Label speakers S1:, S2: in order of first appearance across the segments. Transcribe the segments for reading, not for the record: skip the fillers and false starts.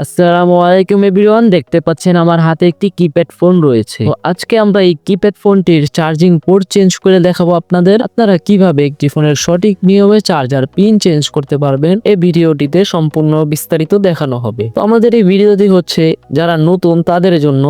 S1: আসসালামু আলাইকুম এভরিওয়ান, দেখতে পাচ্ছেন আমার হাতে একটি কিপ্যাড ফোন রয়েছে। তো আজকে আমরা এই কিপ্যাড ফোনটির চার্জিং পোর্ট চেঞ্জ করে দেখাবো আপনাদের। আপনারা কিভাবে একটি ফোনের সঠিক নিয়মে চার্জার পিন চেঞ্জ করতে পারবেন এই ভিডিওটিতে সম্পূর্ণ বিস্তারিত দেখানো হবে। তো আমাদের এই ভিডিওটি হচ্ছে যারা নতুন তাদের জন্য,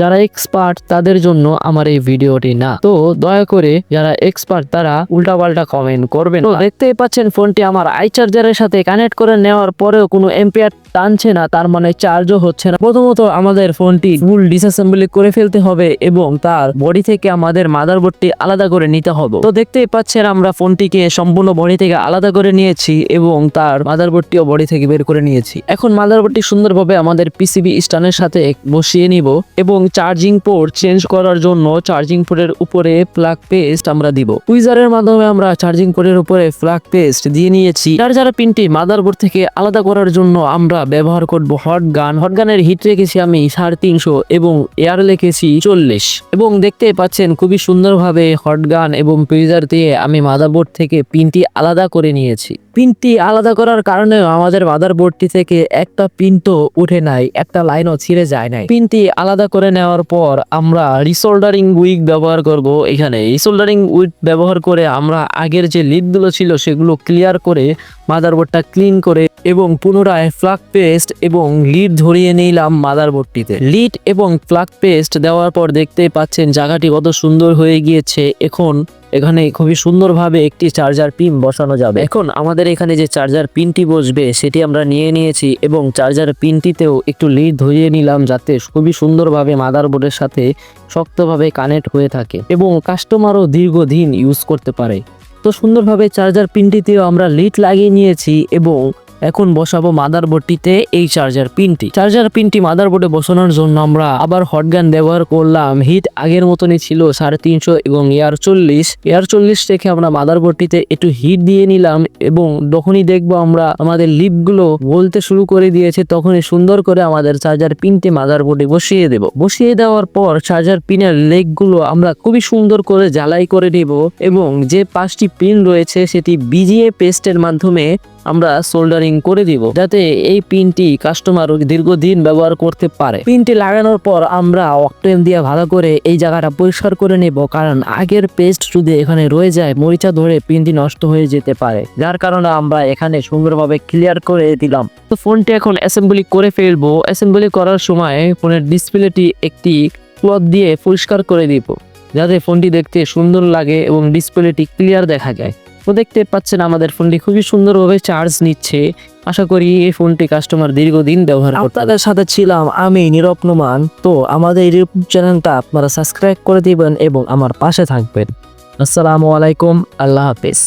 S1: যারা এক্সপার্ট তাদের জন্য আমার এই ভিডিওটি না। তো দয়া করে যারা এক্সপার্ট তারা উল্টাপাল্টা কমেন্ট করবেন। তো দেখতেই পাচ্ছেন ফোনটি আমার আই চার্জারের সাথে কানেক্ট করে নেওয়ার পরেও কোনো এম্পিয়ার টানছে না, তার মানে চার্জও হচ্ছে না। প্রথমত আমাদের ফোনটি ফুল ডিসঅ্যাসেম্বলি করে ফেলতে হবে এবং তার বডি থেকে আমাদের মাদারবোর্ডটি আলাদা করে নিতে হবে। তো দেখতেই পাচ্ছেন আমরা ফোনটিকে সম্পূর্ণ বডি থেকে আলাদা করে নিয়েছি এবং তার মাদারবোর্ডটিও বডি থেকে বের করে নিয়েছি। এখন মাদারবোর্ডটি সুন্দরভাবে আমাদের পিসিবি স্ট্যান্ডের সাথে বসিয়ে নিব এবং চার্জিং পোর্ট চেঞ্জ করার জন্য চার্জিং পোর্টের উপরে প্লাগ পেস্ট আমরা দিব। কুইজারের মাধ্যমে আমরা চার্জিং পোর্টের উপরে প্লাগ পেস্ট দিয়ে নিয়েছি। চার্জার পিনটি মাদারবোর্ড থেকে আলাদা করার জন্য আমরা ব্যবহার করব হট গান। হট গানের হিট রেখেছি আমি 350 এবং এয়ার রেখেছি 40 এবং দেখতে পাচ্ছেন খুবই সুন্দরভাবে হট গান এবং কুইজার দিয়ে আমি মাদারবোর্ড থেকে পিনটি আলাদা করে নিয়েছি। পিনটি আলাদা করার কারণে আমাদের মাদারবোর্ডটি থেকে একটা পিন তো উঠে নাই, একটা লাইনও ছিঁড়ে যায় নাই। পিনটি আলাদা করে নেওয়ার পর আমরা রিসোল্ডারিং উইক ব্যবহার করব। এখানে রিসোল্ডারিং উইক ব্যবহার করে আমরা আগের যে লিডগুলো ছিল সেগুলো ক্লিয়ার করে মাদারবোর্ডটা ক্লিন করে এবং পুনরায় প্লাগ পেস্ট এবং লিড ধরিয়ে নিলাম মাদারবোর্ডটিতে। লিড এবং প্লাগ পেস্ট দেওয়ার পর দেখতে পাচ্ছেন জায়গাটি কত সুন্দর হয়ে গিয়েছে। এখন এখানে খুবই সুন্দরভাবে একটি চার্জার পিন বসানো যাবে। এখন আমাদের এখানে যে চার্জার পিনটি বসবে সেটি আমরা নিয়ে নিয়েছি এবং চার্জার পিনটিতেও একটু লিড ধরিয়ে নিলাম যাতে খুবই সুন্দরভাবে মাদারবোর্ডের সাথে শক্তভাবে কানেক্ট হয়ে থাকে এবং কাস্টমারও দীর্ঘদিন ইউজ করতে পারে। তো সুন্দরভাবে চার্জার পিনটিতেও আমরা লিড লাগিয়ে নিয়েছি এবং এখন বসাবো মাদারবোর্ডটিতে এই চার্জার পিনটি। চার্জার পিনটি মাদারবোর্ডে বসানোর জন্য আমরা আবার হটগান ব্যবহার করলাম। হিট আগের মতনই ছিল 350 এবং এয়ার 40 রেখে আমরা মাদারবোর্ডটিতে একটু হিট দিয়ে নিলাম এবং যখনই দেখবো আমরা আমাদের লিপগুলো বলতে শুরু করে দিয়েছে তখনই সুন্দর করে আমাদের চার্জার পিনটি মাদারবোর্ডে বসিয়ে দেব। বসিয়ে দেওয়ার পর চার্জার পিনের লেগগুলো আমরা খুবই সুন্দর করে ঝালাই করে নেব এবং যে 5টি পিন রয়েছে সেটি বিজিএ পেস্টের মাধ্যমে আমরা সোল্ডারিং করে দিব যাতে এই পিনটি কাস্টমার দীর্ঘদিন ব্যবহার করতে পারে। পিনটি লাগানোর পর আমরা অকটেন দিয়ে ভালো করে এই জায়গাটা পরিষ্কার করে নেব, কারণ আগের পেস্ট যদি এখানে রয়ে যায় মরিচা ধরে পিনটি নষ্ট হয়ে যেতে পারে, যার কারণে আমরা এখানে সুন্দরভাবে ক্লিয়ার করে দিলাম। তো ফোনটি এখন অ্যাসেম্বলি করে ফেলবো। অ্যাসেম্বলি করার সময় ফোনের ডিসপ্লেটি একটি ক্লথ দিয়ে পরিষ্কার করে দিব যাতে ফোনটি দেখতে সুন্দর লাগে এবং ডিসপ্লেটি ক্লিয়ার দেখা যায়। তো দেখতে পাচ্ছেন আমাদের ফোনটি খুবই সুন্দরভাবে চার্জ নিচ্ছে। আশা করি এই ফোনটি কাস্টমার দীর্ঘদিন ব্যবহার করবে। আপনাদের সাথে ছিলাম আমি নীরব নোমান। তো আমাদের ইউটিউব চ্যানেলটা আপনারা সাবস্ক্রাইব করে দিবেন এবং আমার পাশে থাকবেন। আসসালামু আলাইকুম, আল্লাহ হাফেজ।